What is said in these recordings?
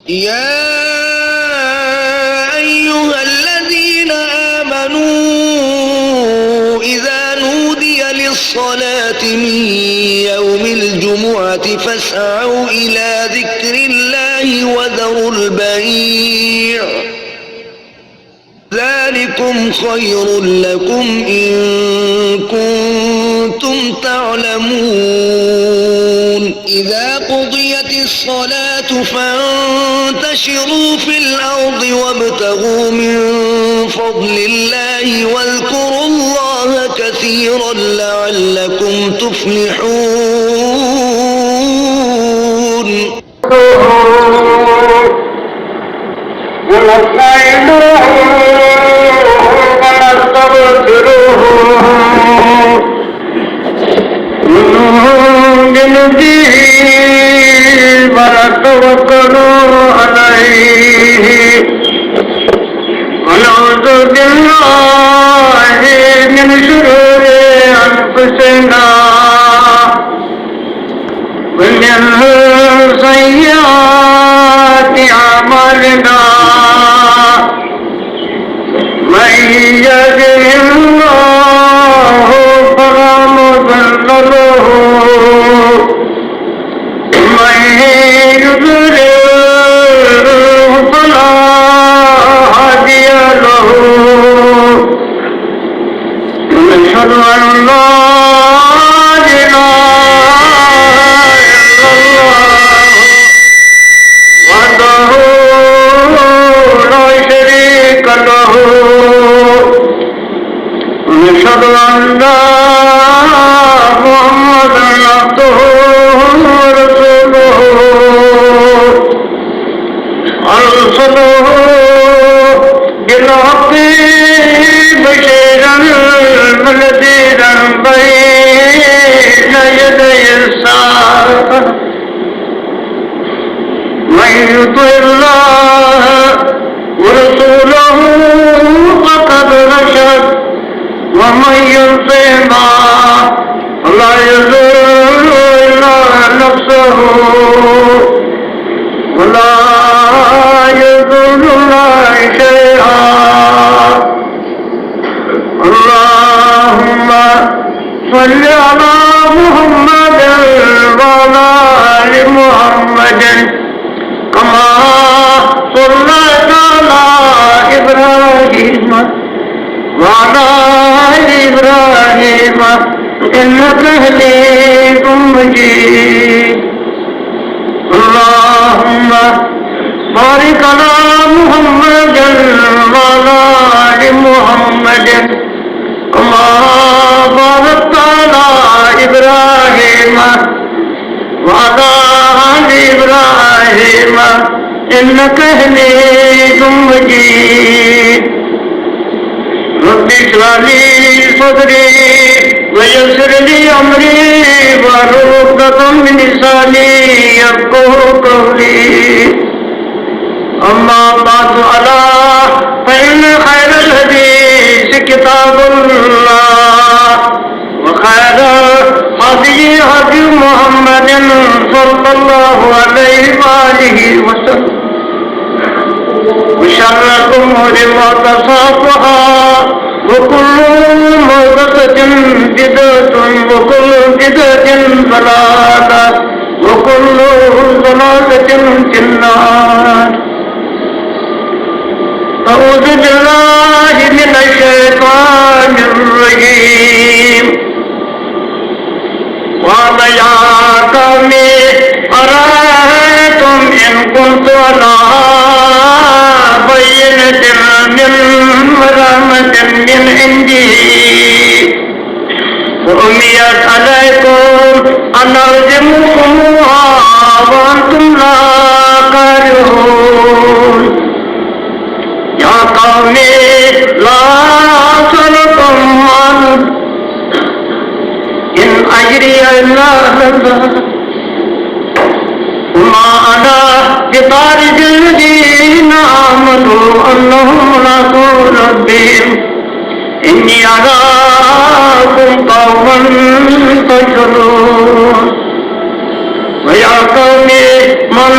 يا أيها الذين آمنوا إذا نودي للصلاة من يوم الجمعة فاسعوا إلى ذكر الله وذروا البيع ذلكم خير لكم إن كنتم تعلمون إذا قضيت الصلاة فانتشروا في الأرض وابتغوا من فضل الله واذكروا الله كثيرا لعلكم تفلحون ونستعينه ونستغفره ونؤمن به ونتوكل عليه ونعوذ بالله من شرور أنفسنا ومن سيئات أعمالنا من يهده الله فلا مضل له ومن يضلل فلا هادي له ونشهد أن لا ونشهد أن محمدا عبده ورسوله أرسله بالحق بشيرا ونذيرا بين يدي الساعة من يطع الله ورسوله فقد رشد ومن يطعهما فلا يضر إلا نفسه ولا يضر الله شيئا اللهم صل على محمد وعلى آل محمد كما صليت على إبراهيم وعلى آل إبراهيم إنك حميد مجيد اللهم بارك على محمد وعلى آل محمد كما باركت على إبراهيم وعلى آل إبراهيم إنك حميد مجيد رب اشرح لي صدري ويسر لي أمري واحلل عقدة من لساني يفقهوا قولي أما بعد ألا فإن خير الحديث كتاب الله وخير الهدي هدي محمد صلى الله عليه وآله وسلم وشر الأمور محدثاتها وكل محدثة بدعة وكل بدعة ضلالة وكل ضلالة في النار أعوذ بالله من الشيطان الرجيم قال يا قوم أرأيتم إن كنت على بينة من رحمة من عندي وأميت عليكم أن ألزمكموها وأنتم لا كارهون يا قوم لا أسألكم مالا إن أجري إلا على الله وما أنا بطارد الذين آمنوا أنهم ملاقو ربهم إني أراكم قوما تجهلون ويا قوم من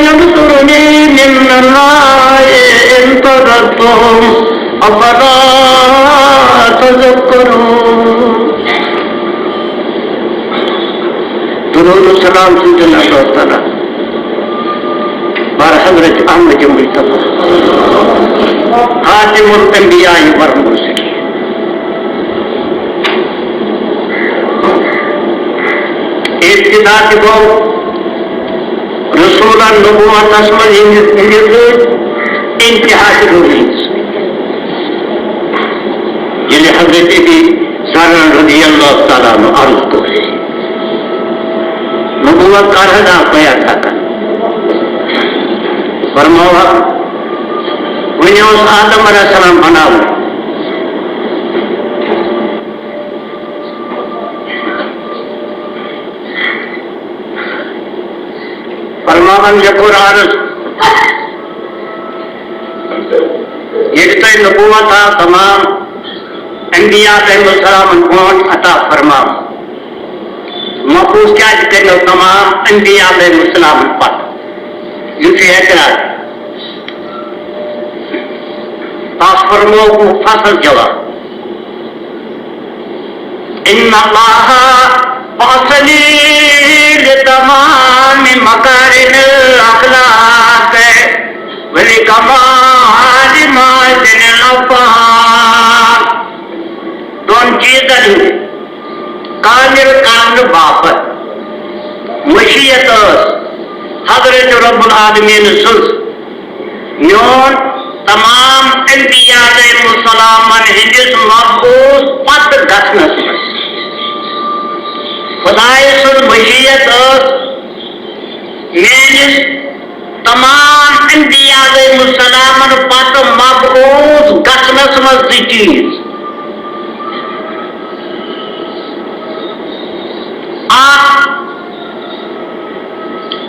ينصرني अफला तज़क्करून। दुरूद सलाम सुनना दोस्ताना पर हज़रत अहमद मुस्तफा खातिमुल अंबिया वर मुरसलीन। इब्तिदा को रसूलन नबुवत असमल इंतहा जरूरी जिन्हें हजरत भी सारा रज़ियल्लाहु ताला अन्हु अर्ज़ को नबुवत का रहना बयान था फरमाया वनियोस आदम अलैहिस्सलाम बनाओ फरमान यकुर अर्ज़ ये तो नबुवत था तमाम अंबिया अलैहिस्सलाम को अता फरमा महफूज क्या कहते तमाम अंबिया अलैहिस्सलाम पर युति एतराज फरमो मुफस्सल जवाब इन्ना अल्लाह बअसनी लितमाम मकारिमिल अखलाक व लिकमाल माजिनिल अफ़ाक। दोन चीज़न कामिल कामल बापत मशीयत हज़रत रब्बुल आलमीन सुस म्योन तमाम अंबिया अलैहिस्सलामन हिंदिस महफूज पत गसनस खुदाए सुन मशीयत मेनिस तमाम अंबिया अलैहिस्सलामन पत महफूज गसनस मज चीज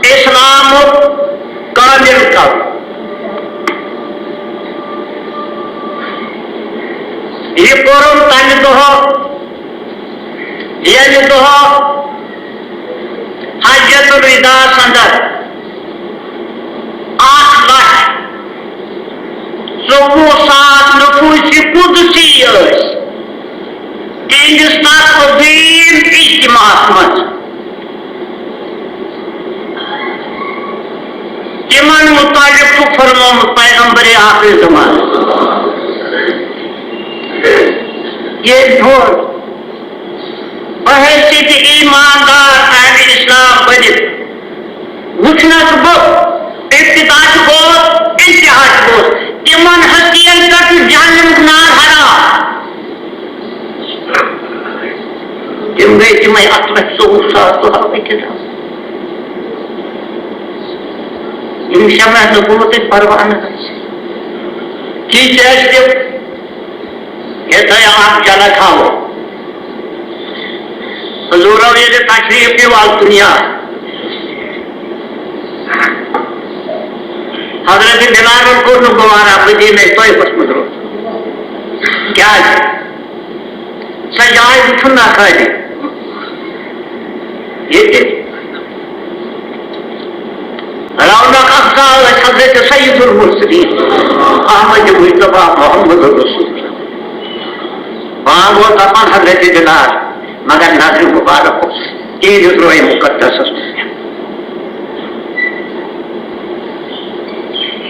इस्लाम कामिल का ये कोरम तंग तो ये तो हजतुल विदा संदर 8,24,000 नफूसी कुदसी हिंदुस्तान अजीम इज्तिमात मज तिमन मुतालिब तो फरमाया पैगंबर आखिर ज़मान ये ढोल बहैसियत ईमानदार अहले इस्लाम बनित वुचनस बो इब्तिदा को इंतहा को तिमन हस्तियन तक जहन्नम ना हरा तिम गए तिमय अतलत सोसा तो हवे के इन शमह नबूवत परवाह न की चीज ये तो आप जला खाओ हुजूर ये तशरीफ की वाल दुनिया हजरत बिलाल को नुगवारा मदीने तो पसमदरो क्या सजाए उठना खाए ये रौनक अफजाल हजरत सैयदुल मुरसलीन अहमद मुस्तफा मोहम्मद रसूल वहां वो तमाम हजरत बिलाल मगर नाज़िर मुबारक हो तीन रोए मुकद्दस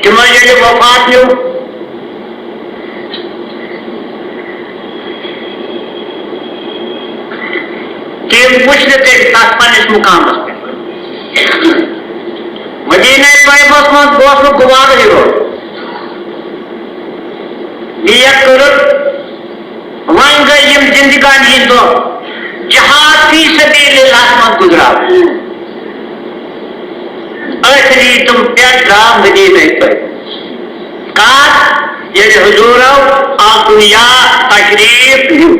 तुम्हारे वफात लो तीन पूछने थे ताकपन इस मुकाम पे मदीने तैयबा में दोस्त गुवार हो नियत करो वन गई जिंदगानी तो जहाद फी सबीलिल्लाह में गुजरा आखिरी तुम प्यारा मदीने पर काश ये हुजूर आप दुनिया तशरीफ लो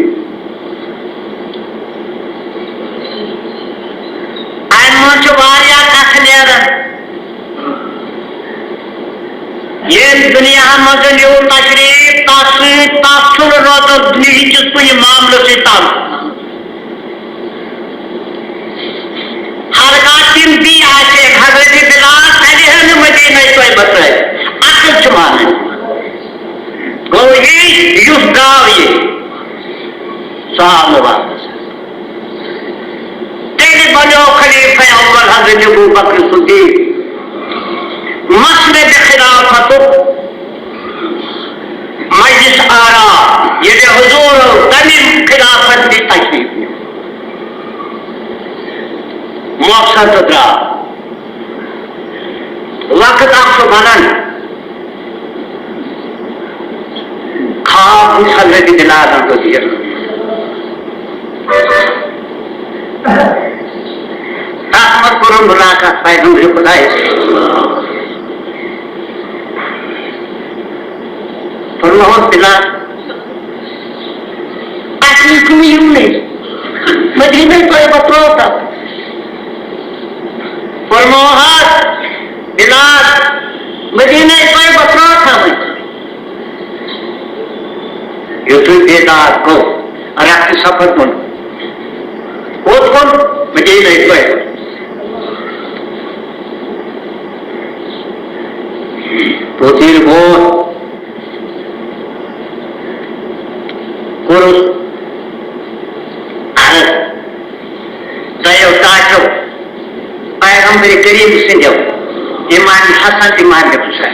आयमन वारिया कथ नेरन ये दुनिया मज लो तशरीफ तासुर रोद दुनिया कुछ मामलों से ताल हर का चिंती आचे हजरत बिलाल तलीहन मदीने तैयबा से अकल चुमान गो ये अबू बकर सिद्दीक मसले खिलाफत मजलिस आरा ये हुजूर तमीम खिलाफत की तशरीफ मकसद द्रा वक्त आपको बनन खाब हजरत दिलार तो दिया रहमत करो मुलाकात पैगंबर खुदा फरमाओ दिलार asli kuyunes Madinah itu yang berprota Formohat Bilal Madinah itu yang berprota itu benar ko arah safar pun Madinah itu yang Putir bot kurus saya tahu पैगंबर करीम से जब इमाम हसन इमाम ने पूछा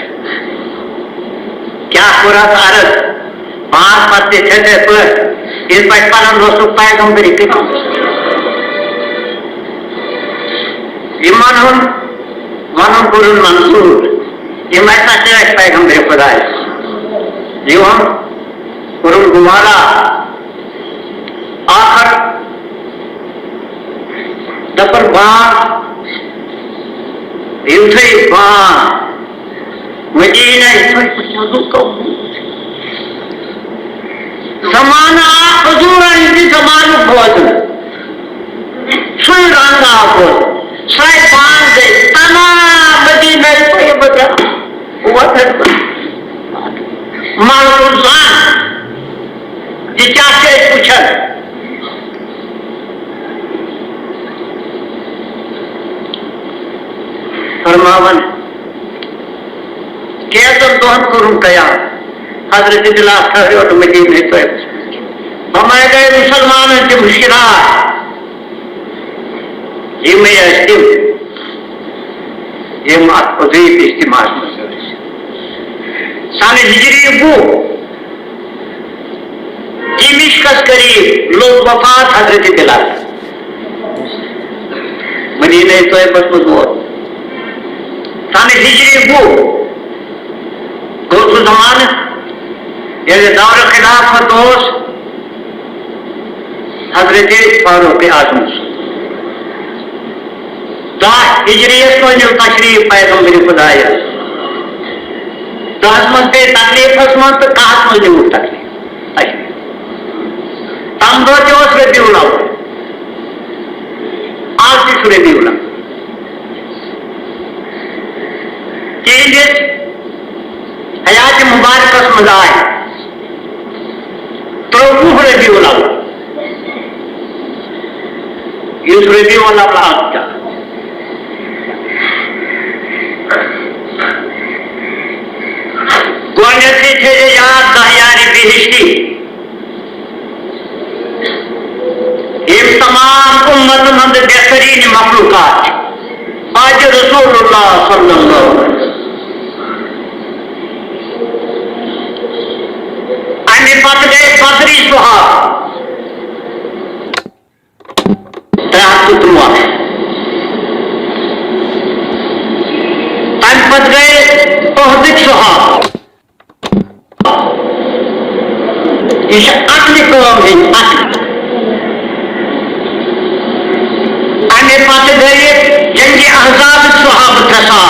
क्या पूरा भारत पांच पत्ते छठे पर इस बचपन दोस्तों पैगंबर करीम इमान हम मानव कुरुन मंसूर ये मैं कहते हैं पैगंबर खुदा है जो हम कुरुन गुमारा आखिर दपर बाग युद्धे बाग मदीना इसमें कुछ को समाना हुजूर इनकी समान बहुत सुन रंगा को साय बांध दे तना मदीना पे बता हुआ था मालूमान जिचासे पूछा फरमावन कैसे दोहन करूं कया हजरत दिलास ठहरे और मदीने तो हमारे गए मुसलमान के मुश्किलात ये मैं अस्तिम ये मातुजीब इस्तेमाल साने हिजरी को इमिशकस करीब लोग वफात हजरत दिलास मदीने तो बस मजबूत साने हिजरी को दोस्त जमान ये दौर खिलाफत दोस्त हजरत फारूक आजम हिजरियत को जो तशरीफ पैगंबर खुदाया तो हसमत तकलीफ हसमत काहत में जो तकलीफ तम दो जोश में दिवला आज भी सुरे दिवला चेंजेस हयात मुबारक मजाए तो बुहरे दिवला ये सुरे दिवला प्लास्टा गोयती थे याद दहियारी बिहिश्ती ये तमाम उम्मत मंद बेहतरीन मखलूकात आज रसूलुल्लाह सल्लल्लाहु अलैहि वसल्लम अन्य पद गए बदरी सुहाग त्रुआ तन पद गए ओहदिक सुहाग इस अक्ल कौम है अक्ल अन्य पद गए जंगी अहज़ाब सुहाब थसा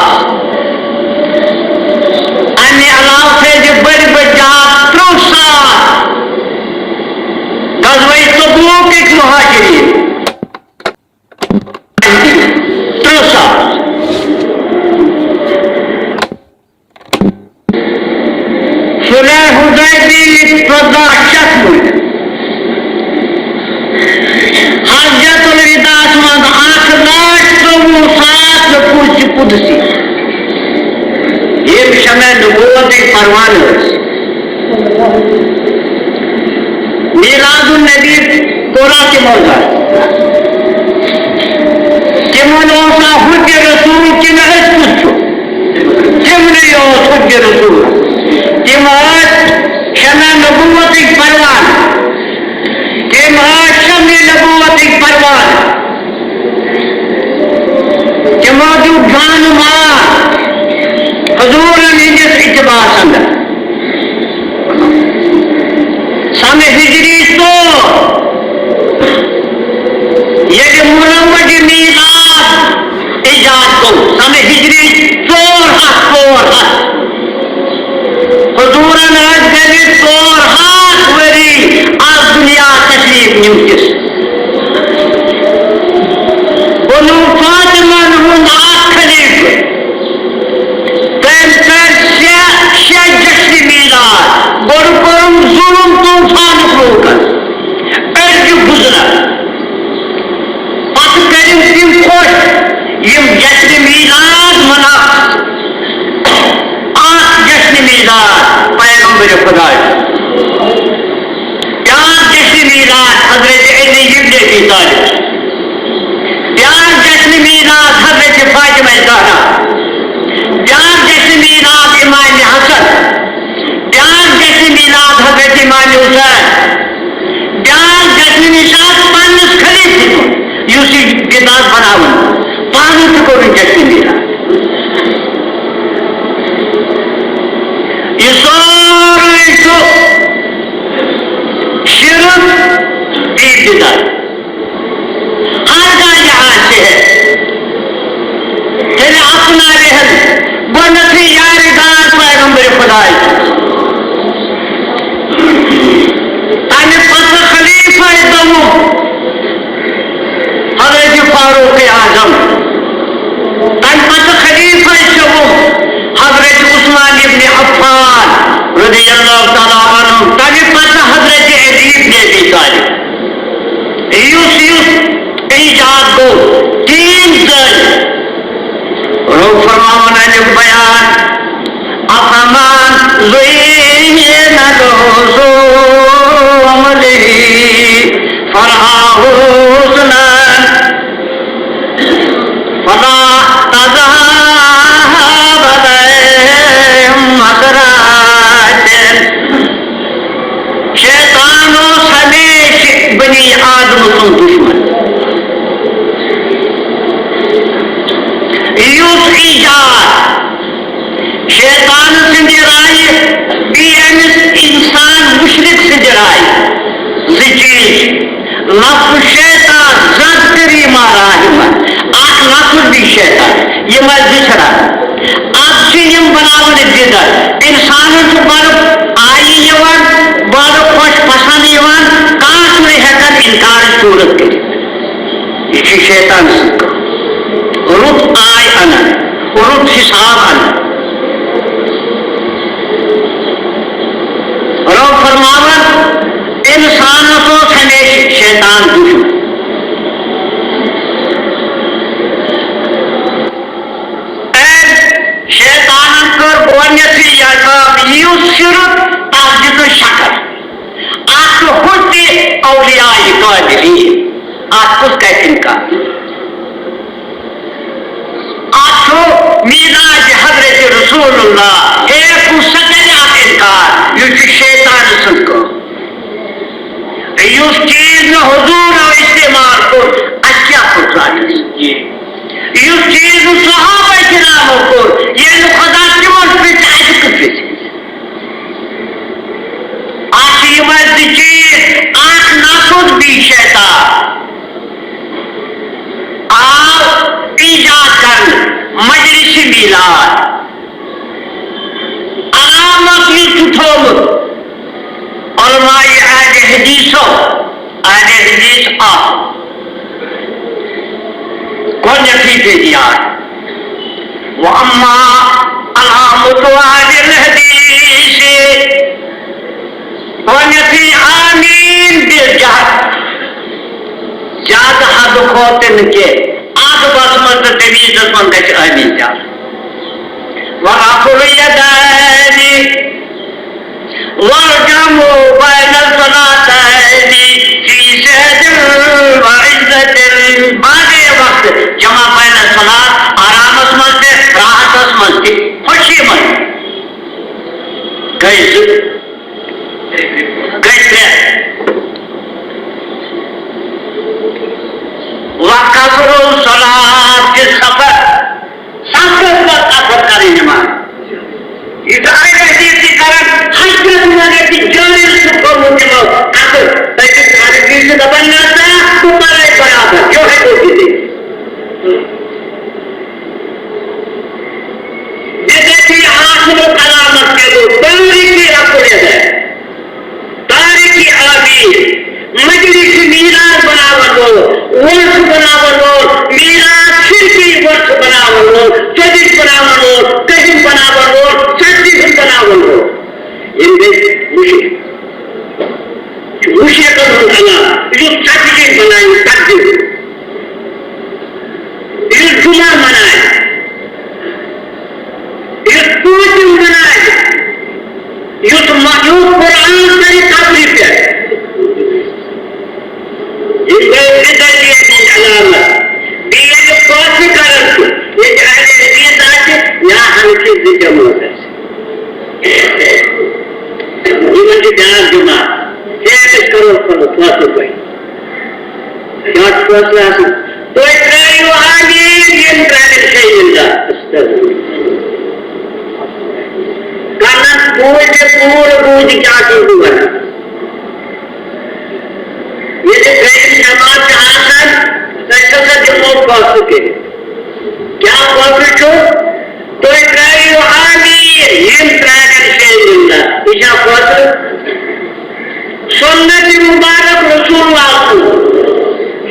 अन्य अलाव से जो बड़ी बच्चा त्रोसा गज़वे तबूक एक मुहाजिरीन त्रोसा सुलह हुदैबिया प्रदा शक्ल हजतुल विदा मंद आखिर तो साथ कुछ कुदसी ये समय नबूवत एक परवान मिलादुन नबी कोरा के मौका तिमन ओसा हुज्ज रसूल कि न कुछ तिमने हुज्ज रसूल तिम शमे नबूवत परवान तिम शमे नबूवत परवान तिमो दु जान मार हुजूर निजिस इतबास अंदर सम हिजरी तो ये मुनव्वद मीलाद इजाद को सम हिजरी 4 हुजूरन आज गए 4 वरी आज दुनिया तशरीफ न्यूटिस बनु फातिमन हुंद खलीफ तम कर शे जश्न मीलाद गोड़ कोम जुल्म तूफान लोकन अर्ज गुजरा पत करिम तिम खुश यम जश्न मीलाद मना जश्न मीलाद पैगंबर खुदा प्यार जश्न मीलाद हजरत अली इब्न अबी तालिब प्यार जश्न मीलाद हजरत फातिमा ज़हरा प्यार जश्न मीलाद इमाम हसन प्यार जश्न मीलाद हजरत इमाम हुसैन प्यार जश्न मीलाद पानस खलीफ यूसी किताब बनावन पानस को जश्न मीलाद हर का जहाज से है तेरे अपना रहन गोनथी यारगार पैगंबर खुदा ताने पत खलीफा दमो हजरत फारूक आजम ताने पत खलीफा शबो हजरत उस्मान इब्न अफ्फान रज़ियल्लाहु तआला अन्हु ताने पत हजरत अली इब्न अबी तालिब इजाद को 3 जज लोग फरमाना जो बयान अफमान ज़ुय्यिना लहु अमलिही फरहाहु हुस्नन फला तज़हब अलैहिम हसरातिन शैतानो समेश बनी आदम तुम दुश्मन शैतान सिंध राय इंसान मुशरिक सिंध राय लफ्ज शैतान जरी मारा लफ्ज भी शैतान ये मजरा अब बनावन जिदर इंसान बड़ आई बड़ खुश पसंद हेकन इनकार सूरत कर शैतान रुत आय अनन रुत हिसाब अनन रब फरमावन इंसान तो हमेशा शैतान दुश्मन शैतान कर गोनथी याकाब युसिरत ताजिद शक्ल आख होते औलिया कादिरी आख कुछ कहते का मीराज हजरत रसूलुल्लाह एक सचना इनकार युस शैतान सुनको युस चीज में हुजूर और इस्तेमाल को अच्छा फुर्सत युस चीज सहाबा किराम को ये खुदा की मौत पे ताज कुछ आखिरी मर्द चीज आंख नाखुद भी शैतान आप इजाद कर मजलिस मीलाद आरामत युथोम उलमाए अहले हदीसो अहले हदीस आ कौन नतीजे दिया वो अम्मा अलामत अहले हदीस कौन नती आमीन बिलजहद ज्यादा हद खोतन के आग बसमत तमीज मन गच आमीन जा वरफुल यदानी वरजमु बैन सलातैनी फी सहदिल व इज्जतिल बादे वक्त जमा कैसे वक़फ़रो सलात के सफर सरकारी नमाज इदारे हदीस के कारण हजरत नबी जाने सुको मुझे आखिर ऐसे सारे चीज से दबना था तुम्हारे बराबर जो है वो चीजें जैसे कि आखिर कलामत के दो तारीखी रखने हैं तारीखी आमीर मजलिस मीरास बनावन हो वर्ष बनावन हो मीरास खिड़की वर्ष बनावन हो चदिस बनावन हो कहीं बनावन हो सच्चिस बनावन हो इनमें मुशिक का होना जो सच्चिस बनाए सच्चिस ये जुमा मनाए ये पूजन बनाए ये तो मौजूद कुरान से ताबीर है ये अलामत ये जो कौन कारण ये चाहे ये साथ यहाँ हल्की से जमा होता है ये मुझे ध्यान जुमा क्या करो फासो भाई क्या फासला तो इतना आगे ये ट्रेनिंग चाहिए कारण पूरे बूझ क्या चीज बना ये जो ट्रेनिंग जमात का आसन ऐसा का जमा फासो के क्या फासो छो तो इतना आगे ये ट्रेनिंग चाहिए इशा फासो सुन्नत मुबारक रसूलुल्लाह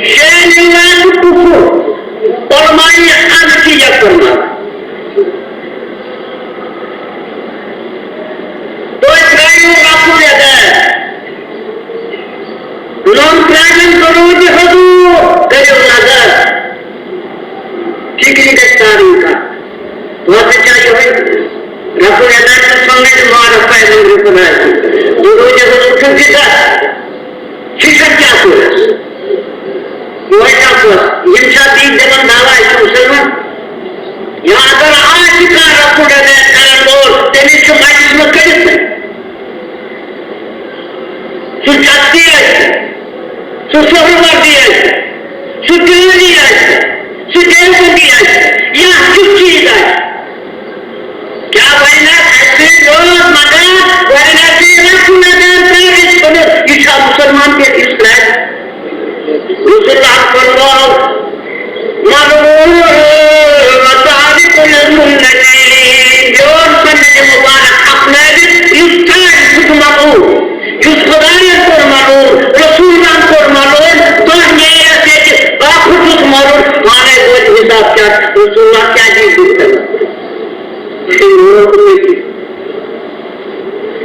शेनिवान कुफर और माई आज की यकरमा तो इब्राहिम आपको याद है लोग प्राचीन करोज हदू करो नजर ठीक नहीं देखता इनका बहुत अच्छा जो है रखो याद है सुन्नत मुबारक का रूप है जो रोज हदू कितना शिक्षक क्या हुआ वैसा हुआ इंशा दीन जगन दावा है मुसलमान यहाँ अगर आज का रखो डरे कारण बोल तेरी समाज में करीब है सुचाती है सुसहमती है सुदेवी है सुदेवती है यहाँ किस चीज है क्या बहना ऐसे रोज मगर बहना से रखो डरे ईशा मुसलमान के इस्लाम मुसलमान फरमाओ मरहूम मतारिक लुन्नती जोन बन्ने मुबारक अपने इस्तान खुदमको जिस खुदाने को मानो रसूलान को मानो तो ये ऐसे आप खुद मानो माने वो हिसाब क्या रसूलुल्लाह क्या चीज है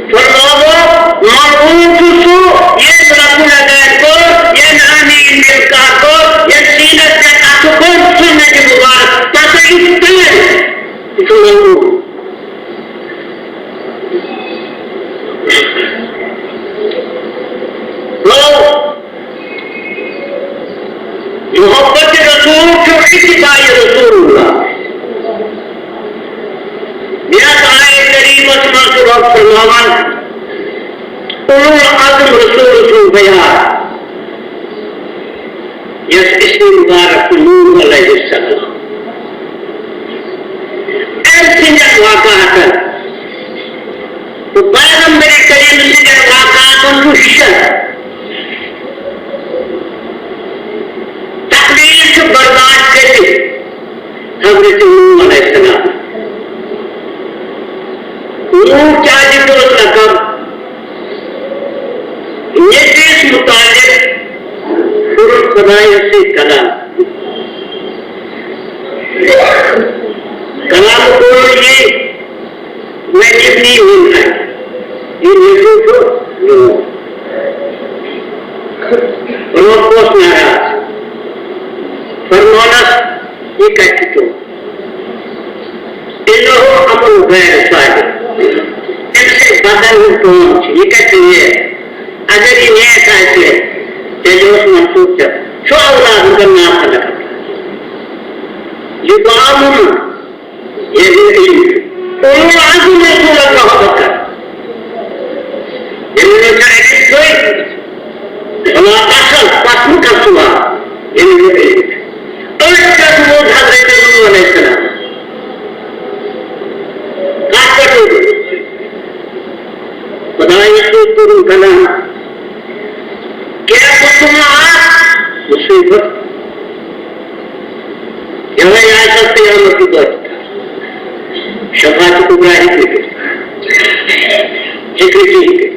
फरमाओ मरहूम खुशो ये रसूल अल्लाह को ये नानी मिलका को ये सीनत से काटो कौन सुनने के मुबारक ताकि इसको मोहब्बत रसूल जो इत्तिबाई रसूलुल्लाह मेरा आए करीब असमान सुबह फरमावन उलुल आज़म रसूल बयान यस इसमें मुबारक नूह अलैहिस्सलाम ऐसे जब वाक़ात तो पैगंबर करीम से जब वाक़ात उनको शिशत तकलीफ बर्दाश्त करके हज़रत नूह अलैहिस्सलाम नूह क्या जिक्र लकब ये देश मुतालिक खुदाई से कलाम कलाम को ये मैं जितनी हूँ ये निश्चित हो रोकोस नाराज फरमानस ये कहती तो इन्हों अमल गैर साहिब इनसे बदल पहुंच ये कहती है अगर ये नया कहते तेजोस मंसूब जब शो औलाद का नाम अलग ये बामुन ये भी उन्होंने आज़म रसूल अल्लाह बकर Müteahhit köy. Ama basın kasıma. Yeni bir Ölçüsü Hazreti Nuh Aleyhisselam. Kaç oldu? Kudayı tutturun kalan. Kira tutturma musibet. Yava yaysa kıyameti başta. Şefaat-i kubra hikmeti. Hikmeti.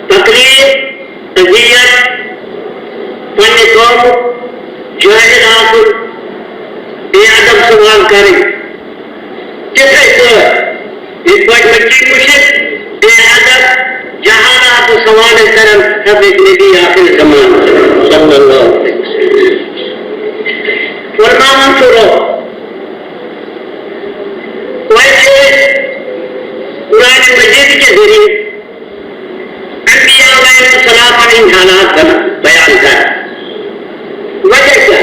Takrib, taziyat, पन्ने कौम जाहिर आकुल बेअदब सवाल करें जैसे इस बात में की मुश्किल बेअदब जहानात सवाल करन सब एक नबी आखिर ज़मान सल्लल्लाहु अलैहि वसल्लम फरमान सुनो वैसे कुरान मजीद के जरिए अंबिया अलैहिस्सलाम इन हालात का बयान कर वजह क्या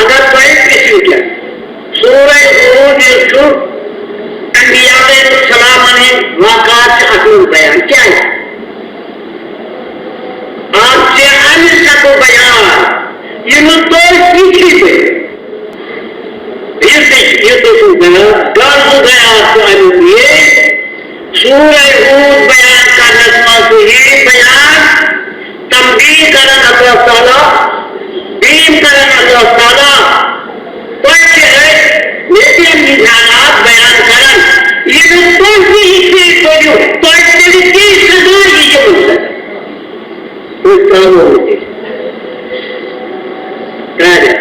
अगर कोई किसी क्या सूरह हूद के अंबिया अलैहिस्सलाम ने वाक़ात असल बयान क्या है आपसे अनसा को बयान ये तो सीखी पे ये तो गया गाल गया आपको अनुये सूरह हूद बयान का नज़्मा से ये बयान तंबीह करन अल्लाह ताला बीम करन अल्लाह ताला कोई है लेकिन निजात बयान करन ये तो ही से तो तरीके सदा ये जो कोई काम होते राजा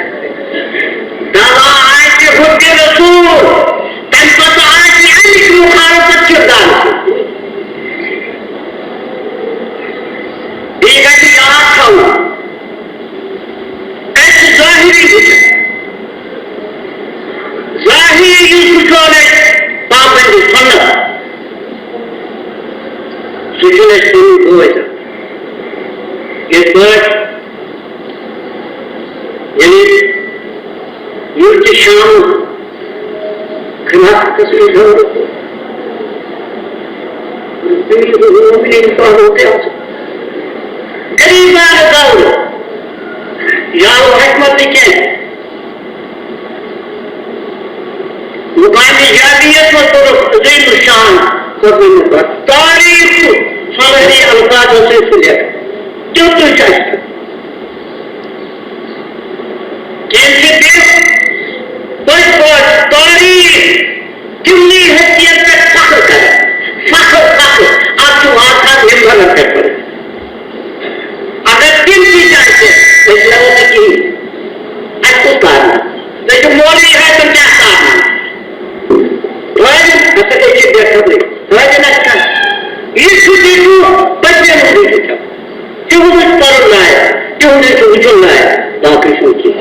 दावा आए के खुद रसूल तन पता है कि अनेक मुखालफत किरदार तारीफ सारे अल्फाजों से सुने जो तो चाहिए कैसे कोई तारीफ कितनी हैसियत तक फख्र करे फख्र आप जो आखा निर्भर कर पड़े अगर दिल की चाहते तो इसलिए की अच्छी कारण लेकिन मौली है तो क्या कारण Itu baca murid kita. Cuma taruhlah, cuma sujudlah, bagai sujud.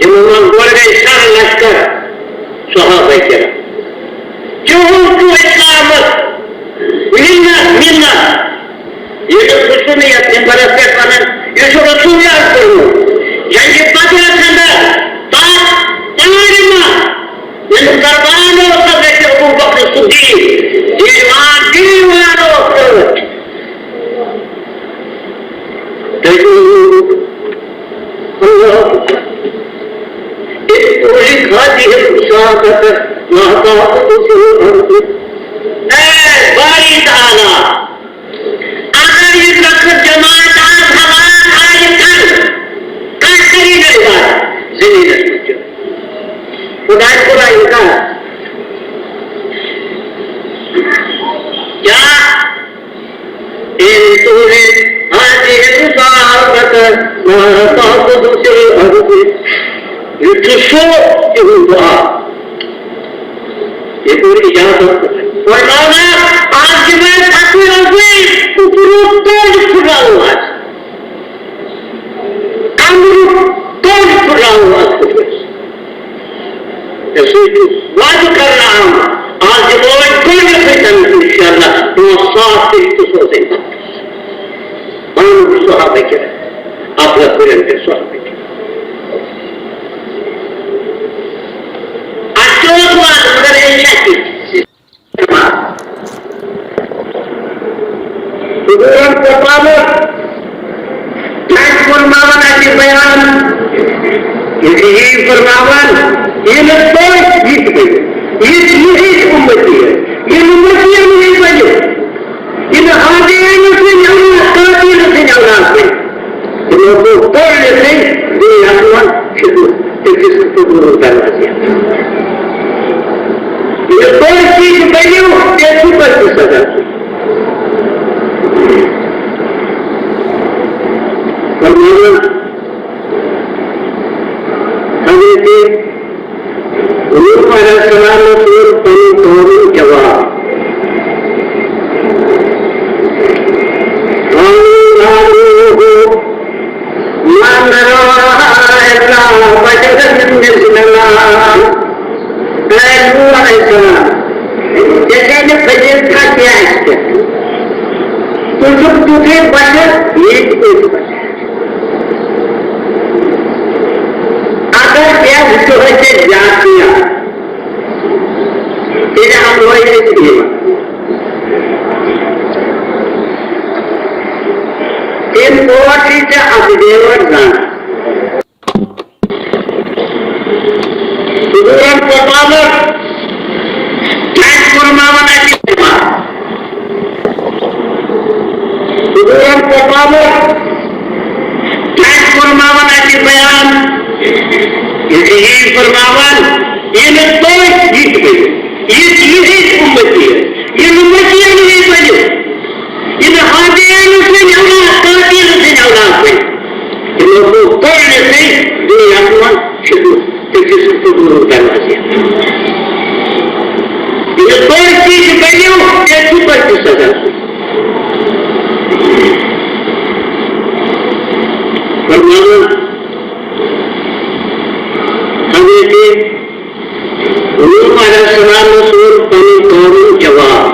Yang memang keluarga Islam laskar, sahabat kita. Cuma tu Islam, minna. Itu sesuatu yang berasal kanan. Itu Rasulullah itu. Yang dibaca anda, tawarima. Yang terbana sampai ke Abu Bakar Siddiq. यही फरमावन ये तो जीत गई, ये उम्मती है, ये उम्मती नहीं बने, इन आगे से जाना काफी से जाना आपने लोगों को तोड़ने से ये आसमान किसी गुरु करना चाहिए। ये कोई चीज बनी हो कैसी पर सजा जवाब जैसे ने फजर था क्या है तो जब तुझे बचत एक बचत अगर क्या जो है कि जातियां तेरे हम वही इन पोवर्टीच्या अगदेवर जाणं सुदूर पोटावर मावनाची सुदूर पोटावर मावनाची बयान यही फरमावन ये तो जीत गई, ये उम्मती है, ये उम्मती नहीं बने, इन आगे से जाना काफी से जाना आपने इन लोगों को तोड़ने से ये आसमान किसी को दूर करना चाहिए। ये कोई चीज बनी हो कैसी पर की सजा हमारा सवाल सूर पानी कौन जवाब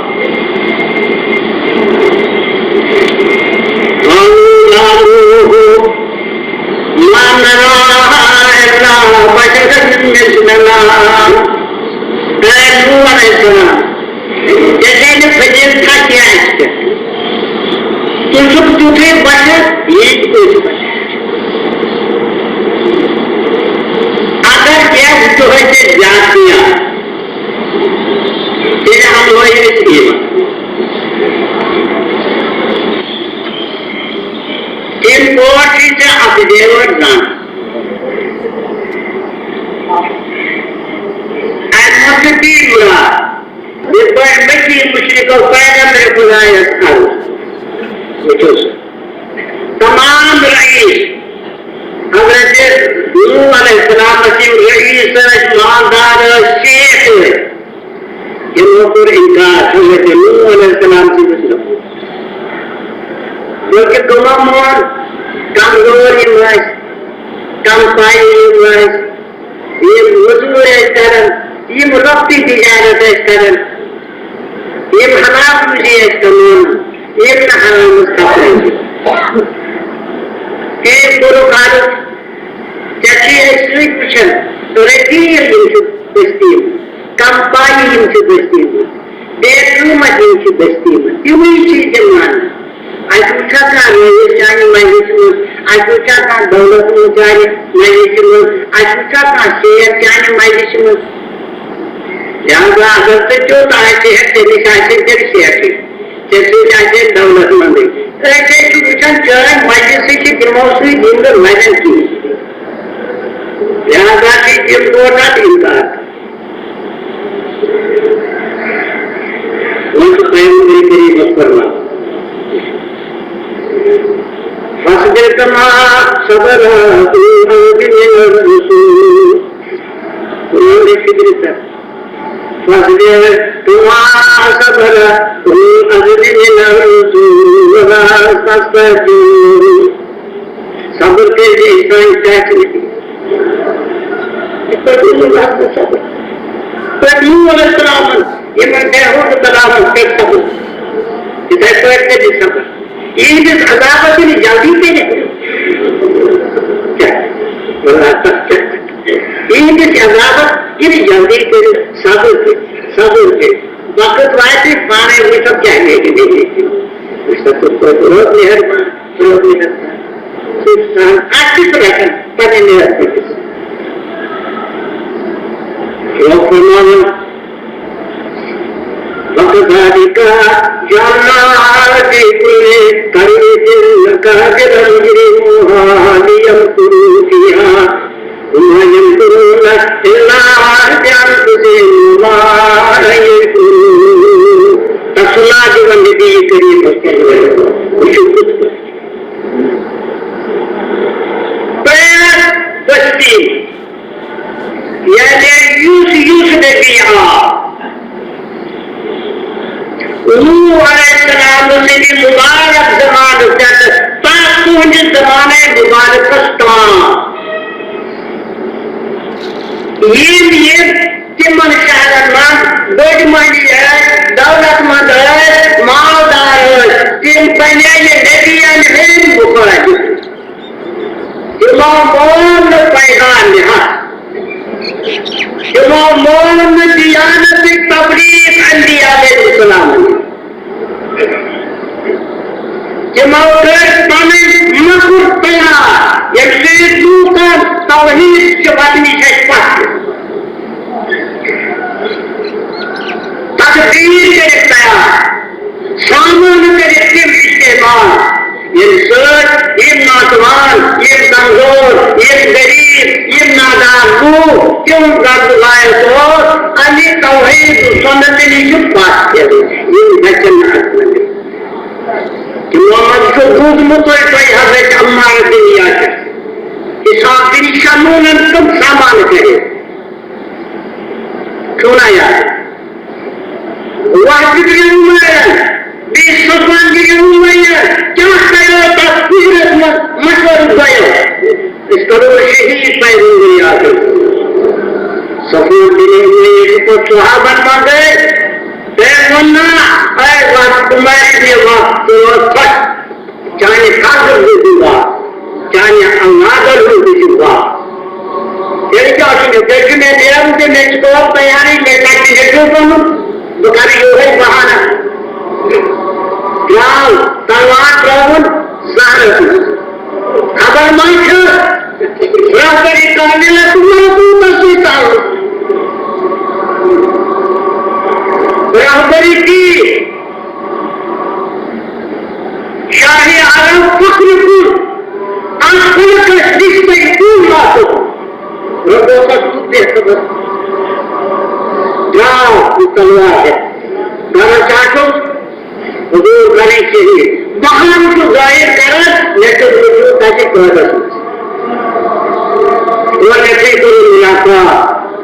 जैसे फजर था क्या है तो जब तुझे बचत एक बचत अगर क्या जो है कि जातियां तेरे हम वही इन पोवर्टीच्या अगदेवर जाणं बच्ची मुश्रिकों पैदा मेरे खुदाया तमाम रईस हजरत नूह अलैहिस्सलाम रईस ईमानदार शेख इन लोगों को इनकार हजरत नूह अलैहिस्सलाम से बचना क्योंकि कमजोर इमराज कम पाई इमराज ये मजबूर है कारण ये मुरब्बी तिजारत है कारण ये हलाल मुझे है कानून ये ना हराम मुस्तक़बिल एक गुरु कारक जैसे इसलिए कुशन तो रहती है इनसे बस्ती कम पाई इनसे बस्ती बेडरूम इनसे बस्ती क्यों चीज जमाना अजूठा का चाहे मजलिस अजूठा का दौलत में चाहे मजलिस अजूठा का शेयर चाहे मजलिस लिहाजा अगर से जो चाहते हैं तेरी चाहते जब शेयर की जैसे चाहते दौलतमंद ऐसे चुपचाप चाहे मजलिस की दिमाग जिंदर वजन की लिहाजा की इम्पोर्टेंट इनकार उनको मेरी करीब करना फसदे कमा सबर फसदे तुमा सबर सबर के लिए ये मनते हो तो तलावन कर सको इधर तो एक दे सको ये जिस अदालत में जल्दी पे नहीं ये जिस अदालत ये जल्दी पे साबुर के वक्त वायसे पाने में सब चाहिए कि नहीं इसका तो रोज मेहरबान रोज मेहरबान सिर्फ आर्थिक रहकर पढ़ने में रहते وفرمان وكذلك جعلنا في كل قرية مكابر ليجرموها ليمكروا فيها وما يمكرون إلا بأنفسهم وما يشعرون تصلى بنبي كريم وشكر بستی یعنی یوس نبیعہ نوح علیہ السلام سے بھی مبارک زمان تاکہ زمانے مبارک کستان یہ تمن شہران بڑ منڈی ہے دولت مند ہے مالدار ہے تم پہنے یہ نبیان ہیں بخار امام پیغام امام دیانت تبلیغ انبیاء علیہ السلام امام مکر پیغام یکسیر دوکر توحید کے بدنی ششپت تقدیر کے اختیار سامان کے استعمال یہ سچ یہ ناتوان یہ کمزور یہ غریب یہ نادان کو کیوں گرد لائے تو علی توحید سنت نیچو بات کرے یہ بچن حکمت کہ محمد کو دودھ مطلع کوئی حضرت عمار دنیا کر اس آخری قانون تم سامان کرے سنا یاد واحد کی عمر بیس سفان کی عمر کیا کرو تصویر مشور گئے اس کرو شہید پیدا ہوئی آگے سفور دنے ہوئے کو صحابت مانگے پیغمنا اے وقت تمہیں یہ وقت فٹ چاہے کافر ہو دوں چاہے انگادر ہو دوں یہ کیا سنے دیکھنے دیا مجھے میں اس کو تیاری میں تاکہ دیکھو کنوں بکاری جو ہے بہانا جاؤ تلوار راون زہر خبر مانچ راستری کہنے لگا تمہیں تو تصویر تعلق راہبری کی شاہی عالم فخر پور آنکھوں کا شیش میں دور باتو ربو کا سوتے خبر جاؤ تو تلوار ہے گانا چاہتو حضور کرنے چاہیے بہان کو ظاہر کرن لیکن حضور تاکہ قرآن ونفی کرو ملاقہ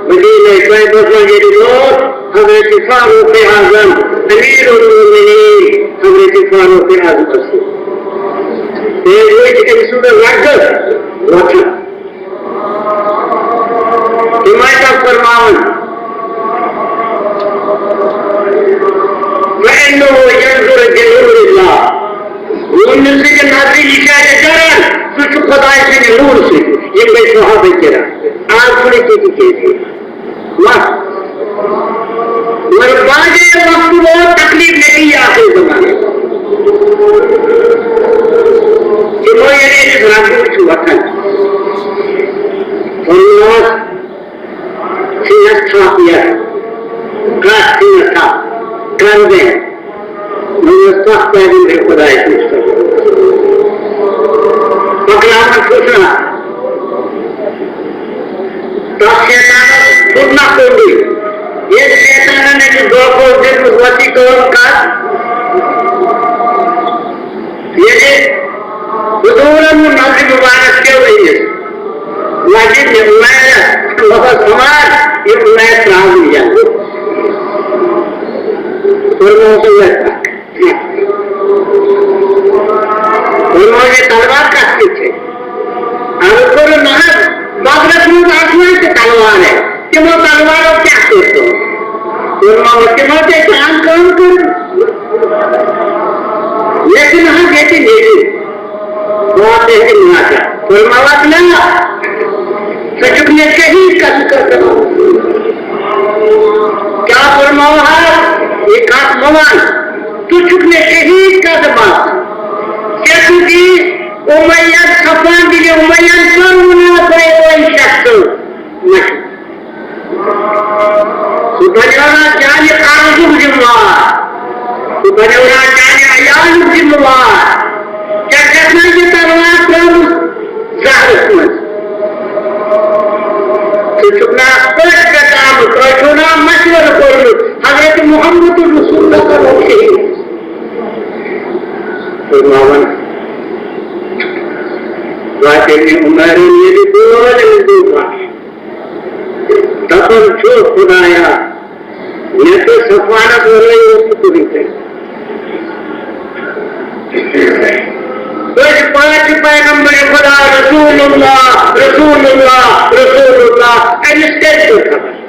مدینہ کوئی بسن جیدی لوگ حضرت فاروق اعظم امیر المومنین حضرت فاروق اعظم اسے ہوئی کہ سورہ رکھت حمایت فرماون وَإِنَّهُ يَنْظُرُ بِنُورِ اللَّهِ وَإِنَّ سے کہ ناظرین اشارہ کرن کچھ خدا سے نور سے یہ بے صحابہ کرا آج سنے کی کہتے ہیں مرباجے وقت وہ تکلیف نہیں آخر زمانے کہ وہ یہ ایک راجو چھو وطن فرماس سینت چھاپیا کاس سینت چھاپ کرندے مستق پیدی میں خدای پوچھتا مقلامت پوچھنا تو شیطانہ خودنا کھوڑی یہ شیطانہ نے جو دو کو ذکر وطی کون کا یہ حضور ناظر مبارک کیوں نہیں ہے واجب یہ میں بہت سمار یہ میں سراغ لیا उन्होंने तलवार काटती थे और उसको नहर बागरत में आसमान से तलवार है कि वो तलवारों क्या सोचो उन्होंने मोटे काम कौन कर लेकिन हाँ कहती नहीं बहुत ऐसे नहीं आता फरमावत ना सचुकने से ही कस कर क्या फरमावा एक हाथ मवान तू चुकने शहीद का दबाव क्या तुझी उमैयद सफान दिले उमैयद पर मुना कोई शख्स बनवना जाने कानून जिम्मेवार, बनवना जाने अयाल जिम्मेवार, क्या करना ये तरवार कम जाहिर तो चुपना पलट का काम तो चुना मशवर करो हज़रत मोहम्मद रसूलुल्लाह का लोग तो मावन वाक़ई में उम्र ये भी बोल दूँगा तब जो खुदाया ये तो सफाना बोल रही है उसको पूरी करें कुछ पांच पैगंबर खुदा रसूलुल्लाह रसूलुल्लाह रसूलुल्लाह इंस्टेंट को खबर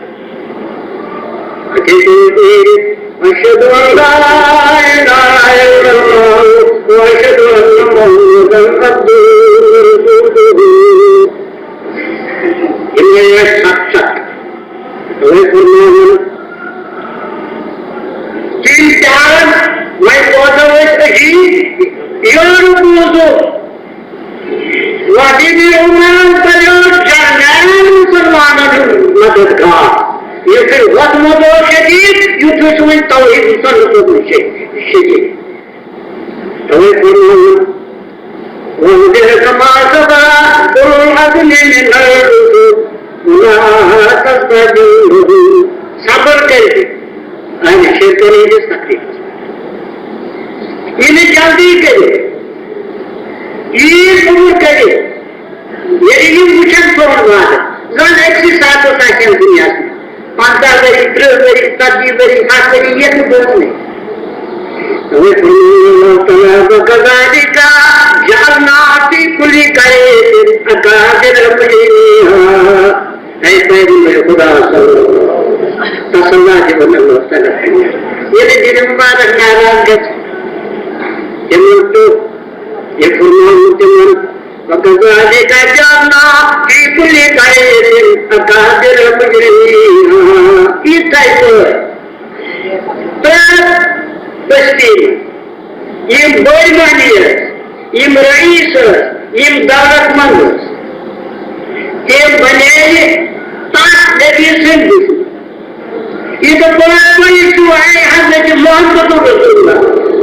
अशहदु अन ला इलाहा इल्लल्लाह व अशहदु अन्ना मुहम्मदन अब्दुहु व रसूलुहु ये सत्य है तीन चार मैं पौधा ही वादी उमर जान मुसलमान मददगार ये फिर वसमो शदीद युद्ध में तौहीद सुन्नत शदीद तो वंदे कमा सबा कुल अदने में सबर करे आणि शेतकरी सकते इन्हें जल्दी करे ये कबूल करे यदि मुझे सोमवार जन एक से सात होता है दुनिया में 5 बरी 3 बरी 7 बरी 8 बरी ये तो बहुत नहीं वे तला बकदारी का जन्नती कुली करे अकादर मदीना ऐसे ही मेरे खुदा तसल्ला के बंदे लोग चला ये दिन मुबारक नाराज गए ये फरमान मुतमन वकज़ाले का जाना की कुली करे अकादर मदीना ये टाइप बस्ती ये बोलमानिया ये रईस ये दौलतमंद ये बने ताज नबी से ये तो बड़ा कोई इशू है हज़रत मोहम्मद रसूलुल्लाह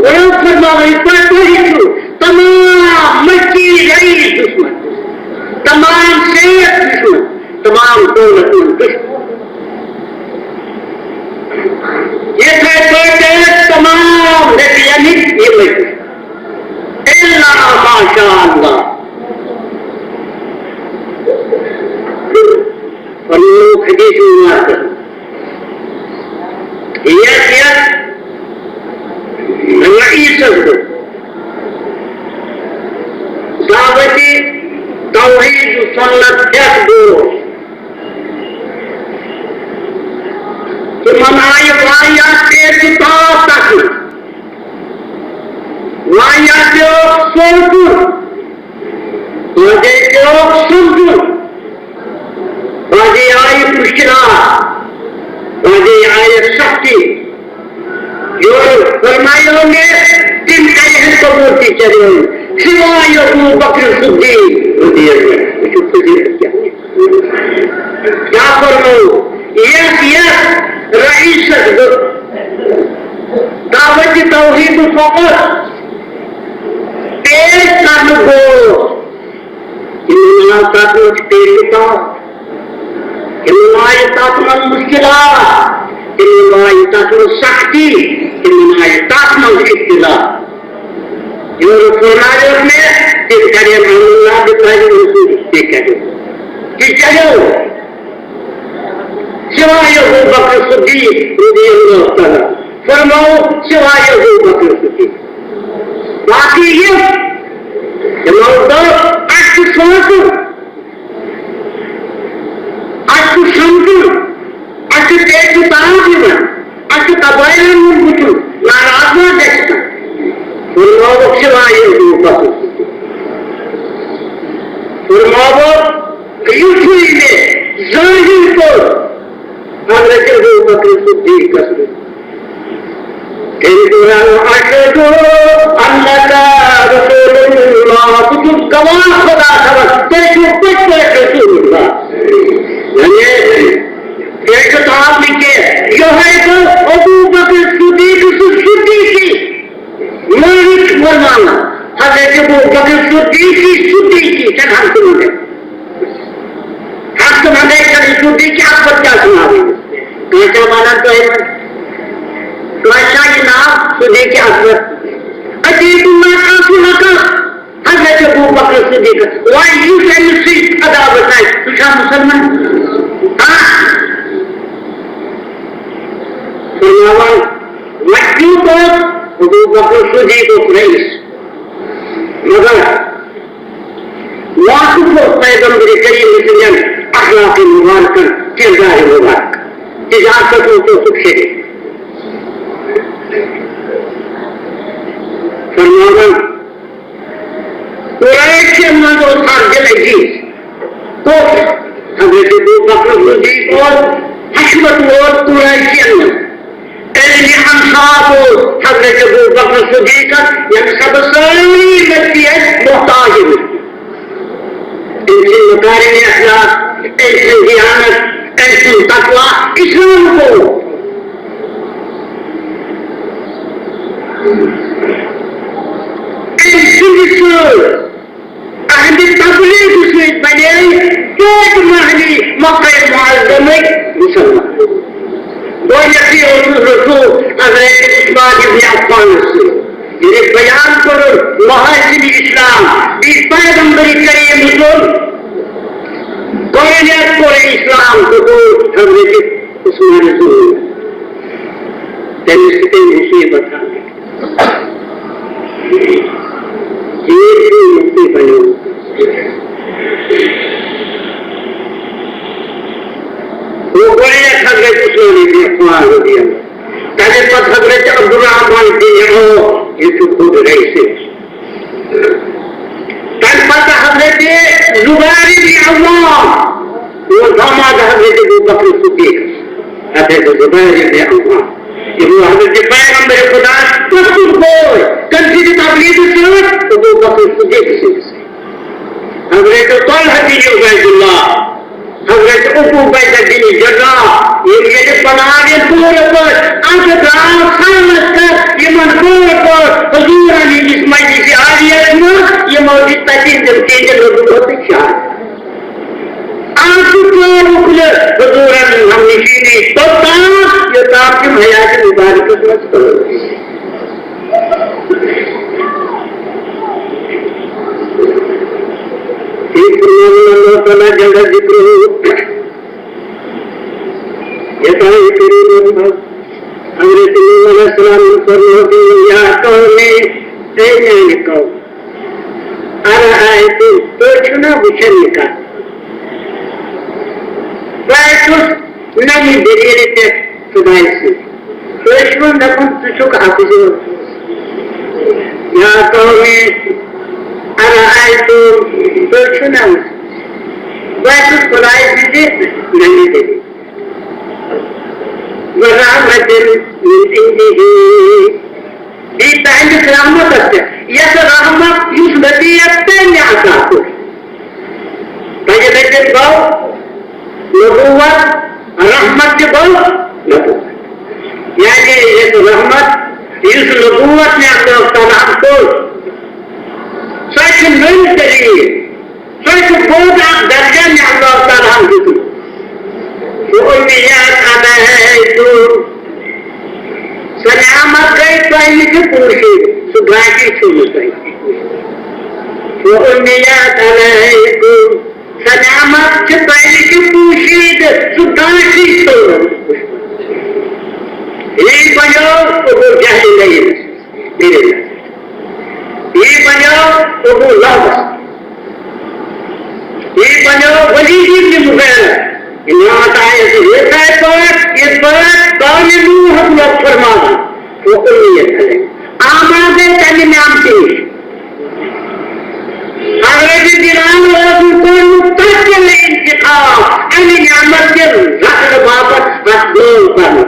वो फरमाया इसका कोई इशू तमाम मक्की रईस दुश्मन तमाम शेख दुश्मन तमाम दौलतमंद दुश्मन ये तमाम नबियानी ये मजबूर इल्ला माशाअल्लाह और लोग हदीस में आते ये क्या रईस दावती तौहीद सुन्नत दो कि मनाए वायाते किताब तक वायाते सोचू वाजे जो सुनू वाजे आए मुश्किला वाजे आए शक्ति जो फरमाए होंगे तीन कई कबूल की चले सिवाय अबू बकर सिद्दीक क्या फरमाओ यस रईस दावत तौहीद फोकस तेज करने को इन्होंने ताकत तेज का इन्होंने ताकत मुश्किला इन्होंने ताकत शक्ति इन्होंने ताकत इख्तिला जो फरमाया ने इस कार्य में अल्लाह दिखाई उनको देखा कि चलो सिवाय अबू बकर सिद्दीक रज़ियल्लाहु ताला फरमाओ सिवाय अबू बकर सिद्दीक बाकी ये मौत अक्ष सोच अक्ष संतु अक्ष तेज ताजीवन अक्ष तबायन मुझे नाराज़ देखता फरमाओ सिवाय अबू बकर सिद्दीक फरमाओ यूं ही जाहिर को हज़रत अबू बकर सिद्दीक का अशहदु अन्नका रसूलुल्लाह कुछ गवाह खुदा खबर तेरे को रसूलुल्लाह यानी एक खिताब लिखे यह है तो अबू बकर सिद्दीक की मालिक बनाना हजरत अबू बकर सिद्दीक की चढ़ा सुनने हक माने सिद्दीक की आप क्या सुना रहे कैसा माना तो है कैसा ये नाम सिद्दीक के अकबर अजीबुल्लाह काफी हका हजरत अबू बकर Siddique why you can see अदावत है तुझा मुसलमान मक्खी को अबू बकर सिद्दीक को प्रेस मगर वाक़िफ़ पैगंबर करीम वसल्लम अखलाक़ मुबारक किरदार मुबारक इजाज़त को सुखे फरमाया कुरैश के अंदर जो साजिद अजीज तो हज़रत अबू बकर सिद्दीक और हशमत और कुरैश के अंदर एलिमी अंसार को हज़रत अबू बकर सिद्दीक यानी सब सारी मस्जिद मोहताज है इनसे मकारिम अखलाक ऐसे दियानत ऐसे तकवा इस्लाम को अहद तबलीग से बने एक महली मक्का मुअज़्ज़म में मुसलमान वो यकी रसूल हज़रत उस्मान इब्न अफ़्फ़ान से ये बयान करो मुहाजिर इस्लाम इस पैगंबर करीम हुजूर कोई इस्लाम को हज़रत उस्मान रसूल तनिष्ठे मुसीबत ये मुक्ति बने वो बड़े हज़रत उस्मान इब्न अफ़्फ़ान हो दिया ताकि पद हज़रत अब्दुर्रहमान के हो ये तो खुद रही से ताकि पद हज़रत ज़ुबैर इब्न अव्वाम वो दामाद हज़रत अबू बकर सिद्दीक हज़रत ज़ुबैर इब्न अव्वाम ये वो हज़रत पैगंबर खुदा प्रस्तुत हो कंसीडर तबलीग से अबू बकर सिद्दीक से हज़रत तलहा बिन उबैदुल्लाह हज़रत अबू बैदा बिन जर्राह ये बनाने पूरे पर अंतराल खामत कर ये मन पूरे पर हुजूर अली इस मजलिस से आलियत में ये मौजूद तजीद के लोग बहुत अच्छा आंसू को उखले हुजूर अली हम निशीनी तो ताक ये ताक की हयात मुबारक मत करो एक अल्लाह ताला जगह जिक्र हो ये तो करीम हज़रत नूह अलैहिस्सलाम फरमाते या कौम ऐ कौम अरअयत तो चुना बुझन का वाइस नहीं देते खुदाई से तो इसमें नकुन तुझको हाफिज या कौम अरअयत तो चुना वाइस खुदाई से नहीं देते रहमत ये पहले रहमत है ये तो रहमत इस नबीयत में आता है पहले बेटे बाव नबूवत रहमत के बाव नबूवत यानी ये तो रहमत इस नबूवत में अल्लाह ताला को सच मिल करिए सच बहुत दर्जा में अल्लाह ताला को वो निजात आता है तो सलामत गई पहले से पूछे सुधारी छोड़ सकती वो निजात आता है तो सलामत से पहले से पूछे सुधारी छोड़ ये बनो तो वो जाहिल नहीं मेरे ये बनो तो वो लफ्ज़ ये बनो वली की मुगैर यहाँ आए तो ये इस पर कौन नूह हुआ फरमाना वो उम्मीद है आमादे तनी नाम से अंग्रेजी दिलान वालों को मुत्तकिल इंतखाब अन्य नियामत के रखने बाबत रद्दों करना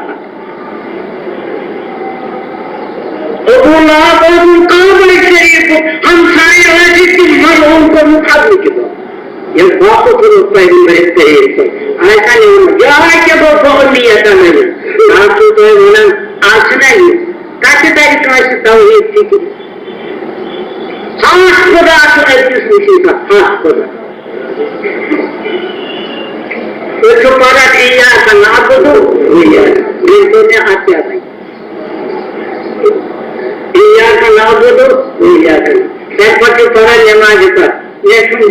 अबूल्लाह को मुकाबले शरीफ हम सारे वाजी की मरहूम को मुकाबले के दो ये बातों को पहले रहते हैं ऐसा नहीं क्या है कि वो niyetten öyle. Nasıl da onun altına gir. Kaçı da karşı tavhid fikir. Hak kudatı etmişmişiz. Hak kudatı. Itu para iyyaka na'budu wa iyyaka nasta'in atyata. Iyyaka na'budu wa iyyaka. Seperti para jemaah kita, lekin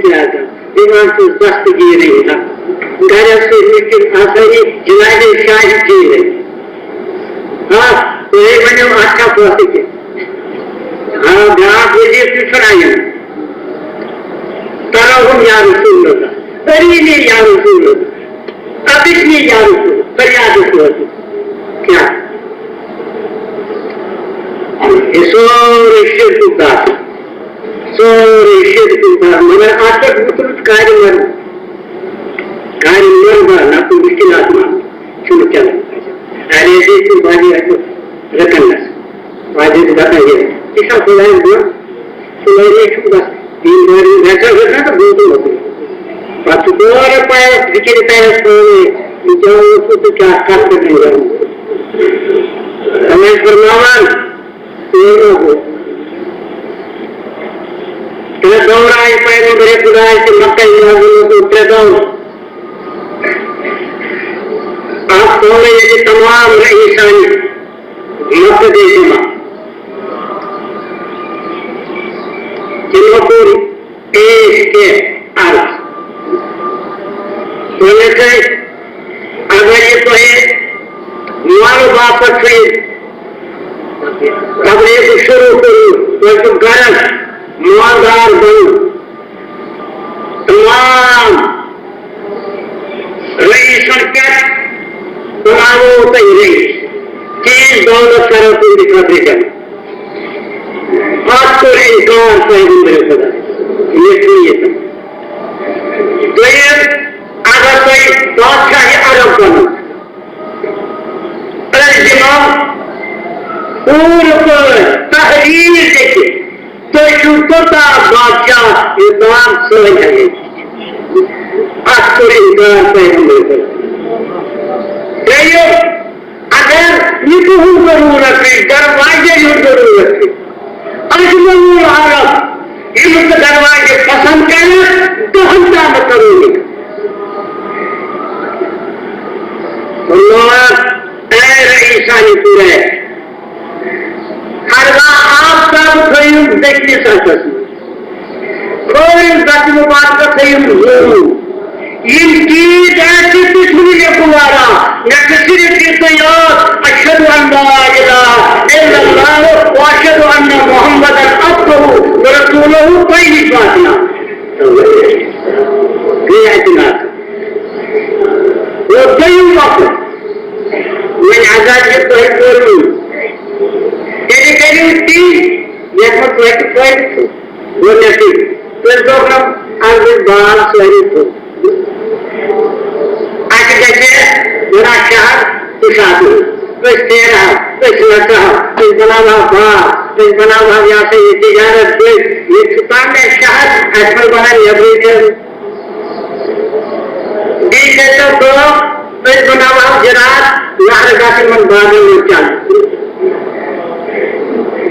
jaga. Iman tu pasti giri kita. Garap se lekin asari jilade syahid giri. हाँ तो ये बने अच्छा पहुँचे के हाँ जहाँ भेजे पिछड़ाया तारा हम यार सुन लो तरी ने यार सुन लो अभी ने यार सुन फरियाद सुन क्या सोरे शिर्क का मगर आकर मुतलक कार्य मर ना तो मुश्किल आत्मा चुन चला अरे देखो बाजी है रखना बाजी तो बात है ऐसा सुनाई हुआ सुनाई बस तीन बार वैसा करना तो बहुत होते बात तो और पाए विकेट पाए सोने जो उसको तो क्या कर करने जाऊँ हमें फरमान ये हो तो दौड़ा है पाए में बड़े खुदा से मक्का इलाके को उतरे दो आप बोले ये तमाम इंसानी मत देशमा जिनको के अर्थ बोले थे अगर ये तो है मारो वापस से अब एक शुरू करूँ तो गरज मुआदार बनूं तमाम रईसन के तुम्हारो तैयारी चीज दौलत करो तुम दिखाते जाओ बात तो इंकार पैगंबर खुदा ये सुनिए तो ये अगर कोई बादशाह अरब बनो अरे जनाब पूर्व तहरीर देखे तो शुद्धता बादशाह इस्लाम समझ आए आज तो इंकार पैगंबर खुदा अगर निकुह जरूरत है दरवाजे की जरूरत है अजमल आरब इल्म दरवाजे पसंद करना तो हम काम करोगे ईसानी पूरे हर आप सब खयूम देखने सकते कोई दसवीं बात का खयूम इनकी ऐसी पिछली ने कुमारा न किसी की तैयार अशहदु अन्ना इलाहा इल्लल्लाह व अशहदु अन्ना मुहम्मदन अब्दुहु व रसूलुहु पहली बात ना ये इतना वो कई वक्त मैं आजाद के तो एक बोलूं तेरी तेरी उठी ये मत तो एक वो नहीं तो प्रोग्राम आज बाहर सही तो जैसे मेरा शहर कुशादू कोई तेरा कोई सुलता कोई बनावा भाव कोई बनावा यहाँ से ये तिजारत कोई ये सुल्तान में शहर ऐसा बना ये तो कोई बनावा जरात यहाँ जाकर मन बादल में चल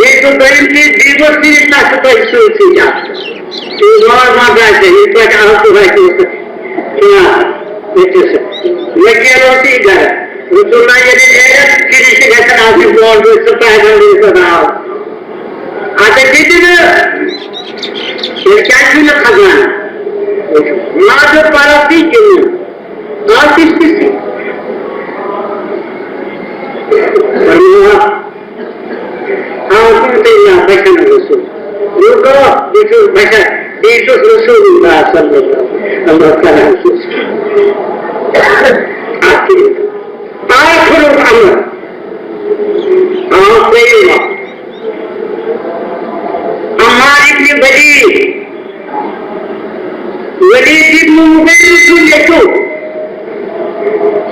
ये तो कहीं की दीवर की इतना से कोई सूट सी जा तो और मार जाते ये तो क्या तो है कि क्या लेकिन होती घर रुचुना यदि है किसी से कहते हैं आपकी बोल दो सब पैदा नहीं कर रहा हो आते कितने ये क्या क्यों न खजाना ना जो पारसी क्यों ना किसी हाँ सुनते हैं बैठन रसूल रुको देखो बैठा देखो रसूल अल्लाह ताला आखिर अमर अम्मार इब्न वलीद इब्न मुगीर सुन देखो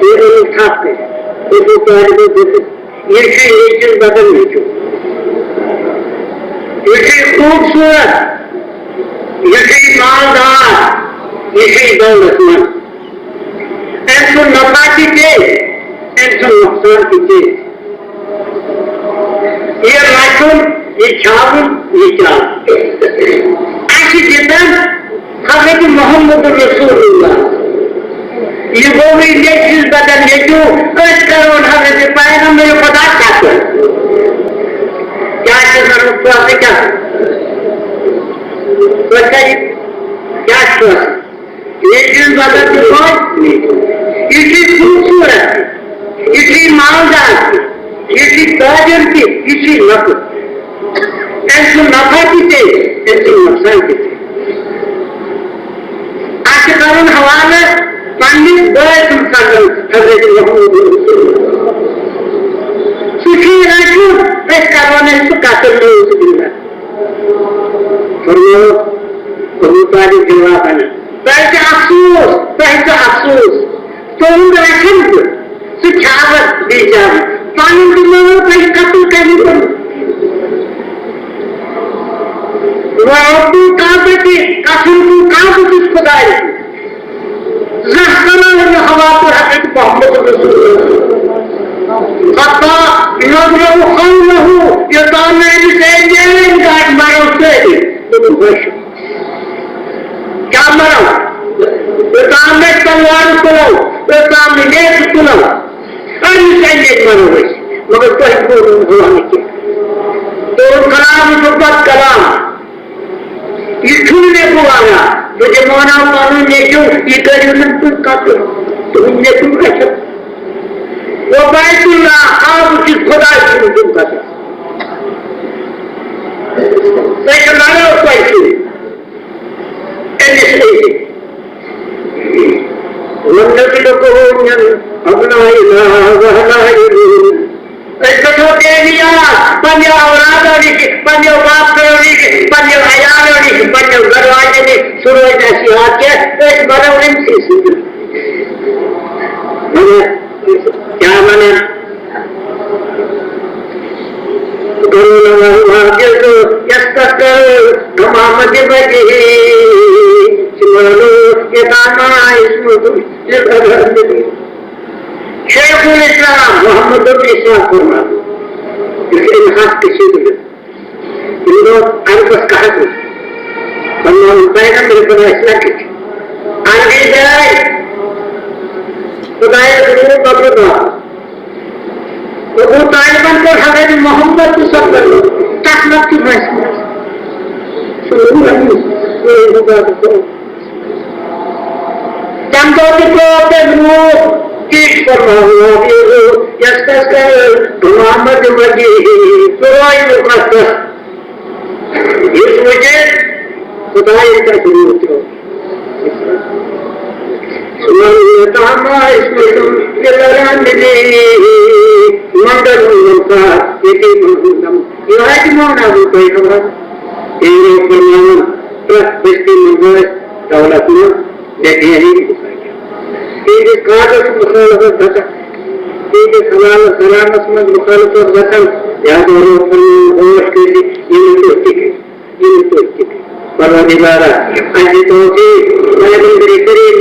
ये उठाते देखो तालिब देखो ये चीज बदल देखो ये खूबसूरत ये मालदार ये दौलतमंद ऐसा न पीछे ये राशन, ये चावल, ये चावल ऐसी चेतन हजरत मोहम्मद रसूलुल्लाह ये वो भी चीज बदल ये जो कष्ट करो हजरत पैगंबर खुदा चाहते क्या चीज क्या क्या ये चीज बदल इतनी खूबसूरत इतनी मालदार इतनी ताजर की इतनी नफर ऐसे नफा की थे ऐसे नुकसान की थे आज कारण हवाले पंडित बड़े सुखी राजू इस कारण सुखा कर जवाब है पैसा अफसोस तो उन रखन सुखावत दी जाए पानी की लोगों को कत्ल करनी पड़ी वह अपनी काबती कसम की काबती खुदाई जहरा हवा पर हक़ मोहम्मद रसूलुल्लाह नजर खौलहु यताने से जेल गाट मारो से क्या मरो यताने तलवार को यताने नेक को अरे चाहिए मरो वैसे मगर कोई हुआ नहीं किया तो कलाम सुबह कलाम ये छूने को आया मुझे मौना कानून ने क्यों ये करी तुम का तुमने तुम का सब वो बैतुल्लाह आप की खुदा तुम का सब मैं लाया पैसे ऐसे वन्नति को अपना इलाहा वहना ऐसा तो दे दिया पंजा औलादों की पंजा बाप करोड़ी की पंजा अयालों की पंजा घरवाले ने सूरज जैसी हाथ के एक बड़ा उनसे क्या बने मोहम्मद बजी ये दाना इसमें शेखुल इस्लाम मोहम्मद इस्लाम फरमा इसके हाथ किसी को इनको बस कहा कुछ पैगंबर खुदा इस्लाम की आगे जाए खुदा वो तालिबान को हमें मोहम्मद को सब कर लो तकलफ की महसूस तंदोरी को ठीक कर रहा हूँ मोहम्मद मजी इस वजह खुदा का शुरू होते हो मंडल मौना कोई खबर दौलत में देखे ही कागज मुखालफत वतन सलामत मुखालफत वतन याद होश के परवरदिगारा ऐसी तौफीक पैगंबर करीम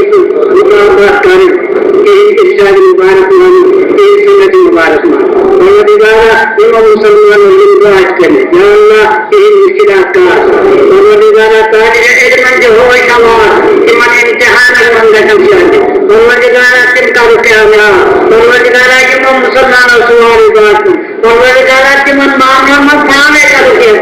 मुबारक करें कि इरशाद मुबारक मान कि सुन्नत मुबारक मान परवरदिगारा इमाम मुसलमान को आज करें या अल्लाह कि मुश्किलात का परवरदिगारा तारीख इल्म जो हो शमार इमान इम्तिहान मंगा समझाते परवरदिगारा तिनका रुकया परवरदिगारा इमाम मुसलमान सुवाल बात परवरदिगारा के मन मामला मत पाने करो के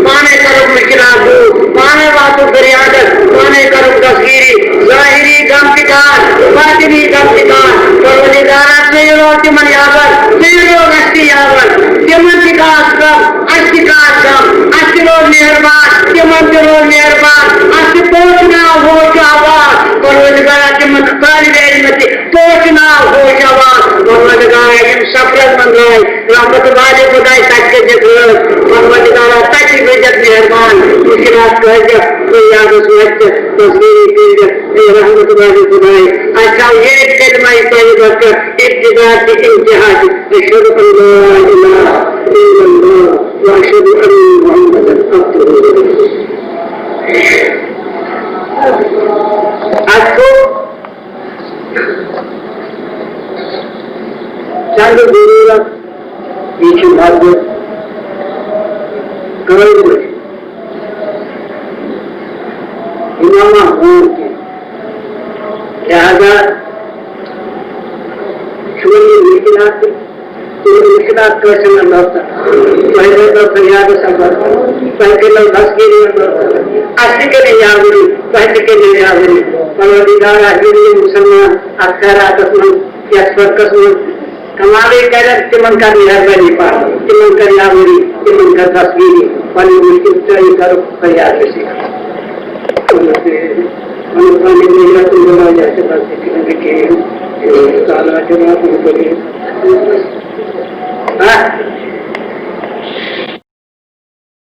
पाने करो मुश्किलात दो पाने बातों फरियादत पाने करो तस्वीरी ज़ाहिरी गमतिकार बातिनी गमतिकार परवरदिगारा से रोटी मन यावर तेरो गस्ती यावर जमन का कम अस्तिका कम अस्तिलो मेहरबान जमन जरो मेहरबान अस्ति पहुंचना हो जावाज परवरदिगारा के मन तालिबे इल्मती पहुंचना हो जावाज परवरदिगारा इन सफरत मंगाए रहमत वाले खुदाई तक के जिक्र परवरदिगारा तक की बेजत मेहरबान मुश्किलात कह जब कोई याद सुहत तस्वीरी पीर रहमत वाले खुदाई अच्छा ये कलमा तैयबा का इब्तिदा से इंतहा अशहदु अल्ला इलाहा इल्लल्लाह व अशहदु अन्ना मुहम्मदन अब्दुहु चंद जरूरत पीछे भाग्य करोड़ इमामा हों के लिहाजा छोड़िए मुश्किलात तो मुश्किलात कैसे न लौटा पहले तो फरियाद सफर पहले तो बस के लिए अस्सी के लिए यावरी पहले के लिए यावरी परवरदिगार आखिरी मुसलमान अक्सर आतसमन या स्वर्गसमन कमावे कर तिमन का मेहरबानी पा तिमन का यावरी तिमन का तस्वीर पानी मुश्किल चली करो फरियाद से अनुपानी में या तुम लोग जैसे बात के साला जवाब करें